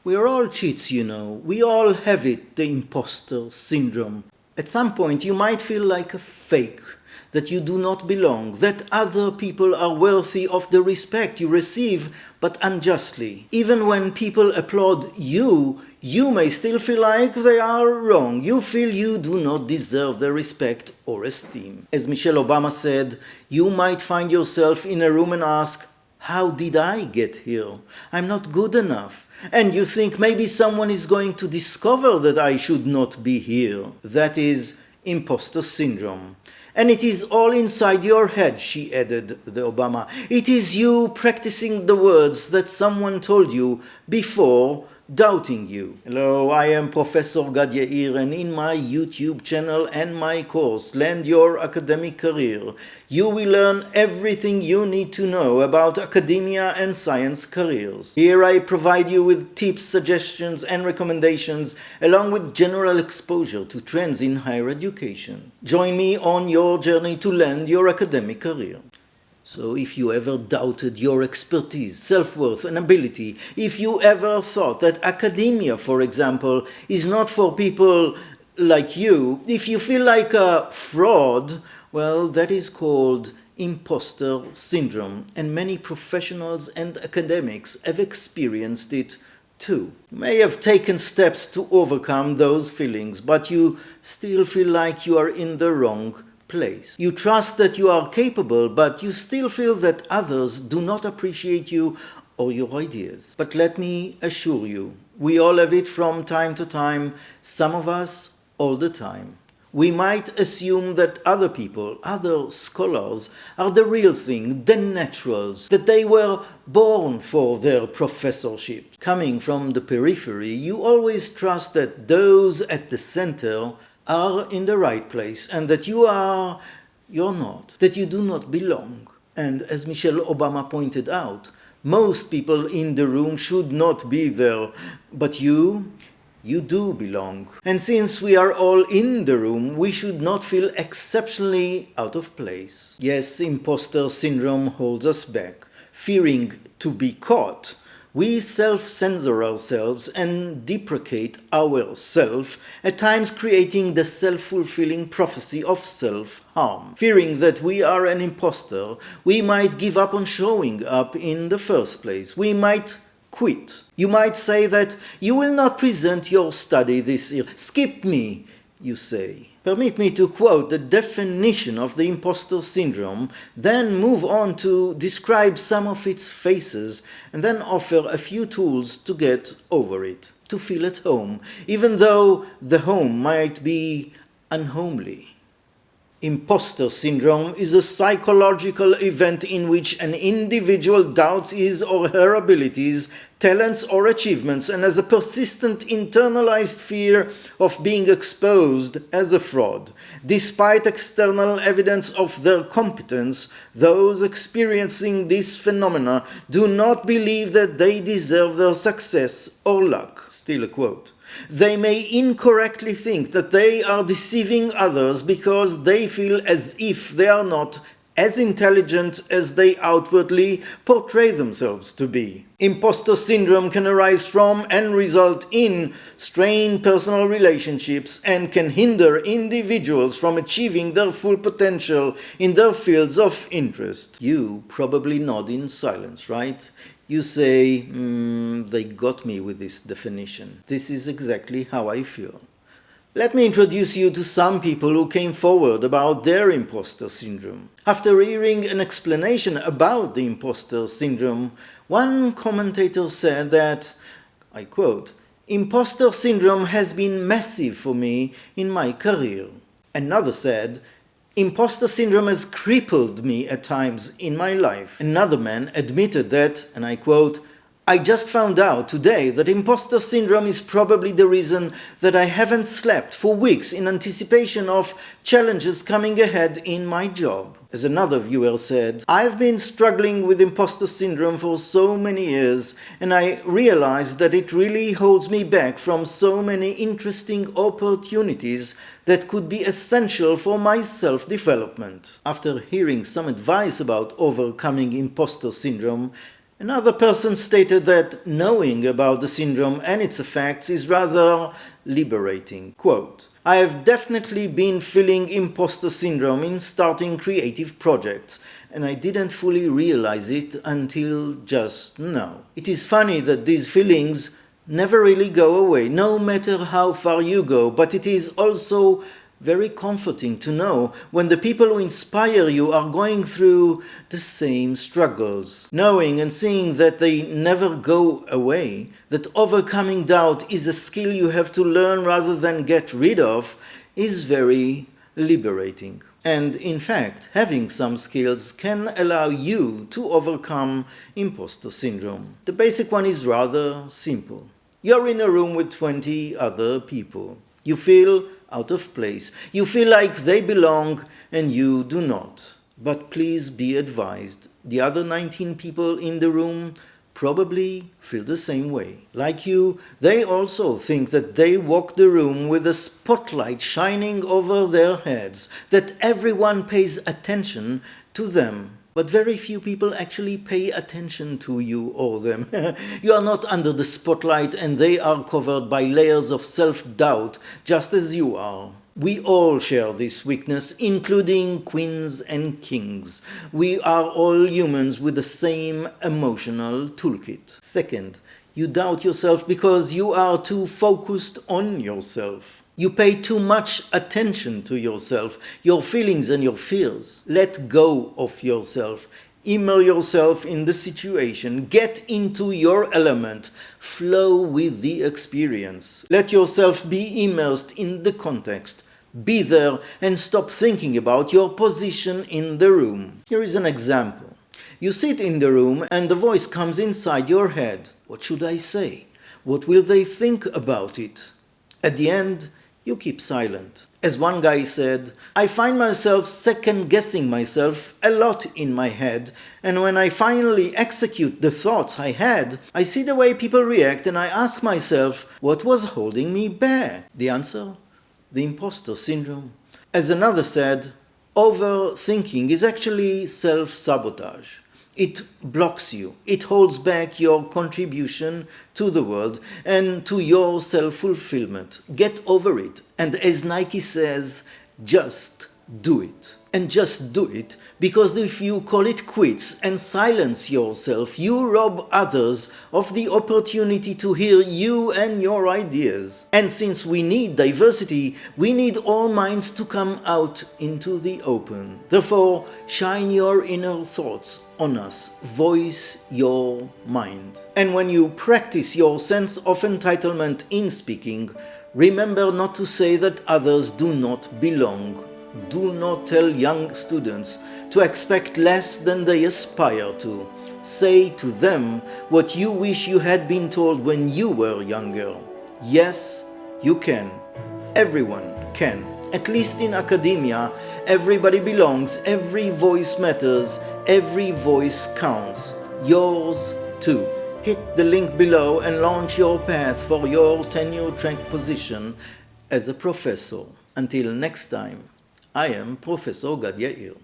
We are all cheats, you know. We all have it, the imposter syndrome. At some point you might feel like a fake, that you do not belong, that other people are worthy of the respect you receive, but unjustly. Even when people applaud you, you may still feel like they are wrong. You feel you do not deserve their respect or esteem. As Michelle Obama said, you might find yourself in a room and ask, how did I get here? I'm not good enough. And you think maybe someone is going to discover that I should not be here. That is imposter syndrome. And it is all inside your head, she added, the Obama. It is you practicing the words that someone told you before doubting you. Hello, I am Professor Gad Yair, and in my YouTube channel and my course, Land Your Academic Career, you will learn everything you need to know about academia and science careers. Here I provide you with tips, suggestions, and recommendations, along with general exposure to trends in higher education. Join me on your journey to land your academic career. So if you ever doubted your expertise, self-worth, and ability, if you ever thought that academia, for example, is not for people like you, if you feel like a fraud, well, that is called imposter syndrome, and many professionals and academics have experienced it too. You may have taken steps to overcome those feelings, but you still feel like you are in the wrong place. You trust that you are capable, but you still feel that others do not appreciate you or your ideas. But let me assure you, we all have it from time to time, some of us all the time. We might assume that other people, other scholars, are the real thing, the naturals, that they were born for their professorship. Coming from the periphery, you always trust that those at the center are in the right place, and that you're not, that you do not belong. And as Michelle Obama pointed out, most people in the room should not be there, but you do belong. And since we are all in the room, we should not feel exceptionally out of place. Yes, imposter syndrome holds us back, fearing to be caught. We self-censor ourselves and deprecate ourselves, at times creating the self-fulfilling prophecy of self-harm. Fearing that we are an imposter, we might give up on showing up in the first place. We might quit. You might say that you will not present your study this year. Skip me, you say. Permit me to quote the definition of the imposter syndrome, then move on to describe some of its phases, and then offer a few tools to get over it, to feel at home, even though the home might be unhomely. Imposter syndrome is a psychological event in which an individual doubts his or her abilities, talents, or achievements, and has a persistent internalized fear of being exposed as a fraud. Despite external evidence of their competence, those experiencing this phenomena do not believe that they deserve their success or luck. Still a quote. They may incorrectly think that they are deceiving others because they feel as if they are not as intelligent as they outwardly portray themselves to be. Imposter syndrome can arise from and result in strained personal relationships and can hinder individuals from achieving their full potential in their fields of interest. You probably nod in silence, right? You say, they got me with this definition. This is exactly how I feel. Let me introduce you to some people who came forward about their imposter syndrome. After hearing an explanation about the imposter syndrome, one commentator said that, I quote, "Imposter syndrome has been massive for me in my career." Another said, "Imposter syndrome has crippled me at times in my life." Another man admitted that, and I quote, "I just found out today that imposter syndrome is probably the reason that I haven't slept for weeks in anticipation of challenges coming ahead in my job." As another viewer said, "I've been struggling with imposter syndrome for so many years, and I realized that it really holds me back from so many interesting opportunities that could be essential for my self-development." After hearing some advice about overcoming imposter syndrome, Another person stated that knowing about the syndrome and its effects is rather liberating. Quote, I have definitely been feeling imposter syndrome in starting creative projects, and I didn't fully realize it until just now. It is funny that these feelings never really go away, no matter how far you go, but it is also very comforting to know when the people who inspire you are going through the same struggles. Knowing and seeing that they never go away, that overcoming doubt is a skill you have to learn rather than get rid of, is very liberating. And in fact, having some skills can allow you to overcome imposter syndrome. The basic one is rather simple. You're in a room with 20 other people. You feel out of place. You feel like they belong and you do not. But please be advised, the other 19 people in the room probably feel the same way. Like you, they also think that they walk the room with a spotlight shining over their heads, that everyone pays attention to them. But very few people actually pay attention to you or them. You are not under the spotlight and they are covered by layers of self-doubt just as you are. We all share this weakness, including queens and kings. We are all humans with the same emotional toolkit. Second, you doubt yourself because you are too focused on yourself. You pay too much attention to yourself, your feelings and your fears. Let go of yourself. Immerse yourself in the situation. Get into your element. Flow with the experience. Let yourself be immersed in the context. Be there and stop thinking about your position in the room. Here is an example. You sit in the room and the voice comes inside your head. What should I say? What will they think about it? At the end, you keep silent. As one guy said, I find myself second-guessing myself a lot in my head, and when I finally execute the thoughts I had, I see the way people react and I ask myself, what was holding me back? The answer? The imposter syndrome. As another said, overthinking is actually self-sabotage. It blocks you. It holds back your contribution to the world and to your self-fulfillment. Get over it. And as Nike says, just do it. And just do it, because if you call it quits and silence yourself, you rob others of the opportunity to hear you and your ideas. And since we need diversity, we need all minds to come out into the open. Therefore, shine your inner thoughts on us. Voice your mind. And when you practice your sense of entitlement in speaking, remember not to say that others do not belong. Do not tell young students to expect less than they aspire to. Say to them what you wish you had been told when you were younger. Yes, you can. Everyone can. At least in academia, everybody belongs, every voice matters, every voice counts. Yours too. Hit the link below and launch your path for your tenure-track position as a professor. Until next time, I am Professor Gad Yair.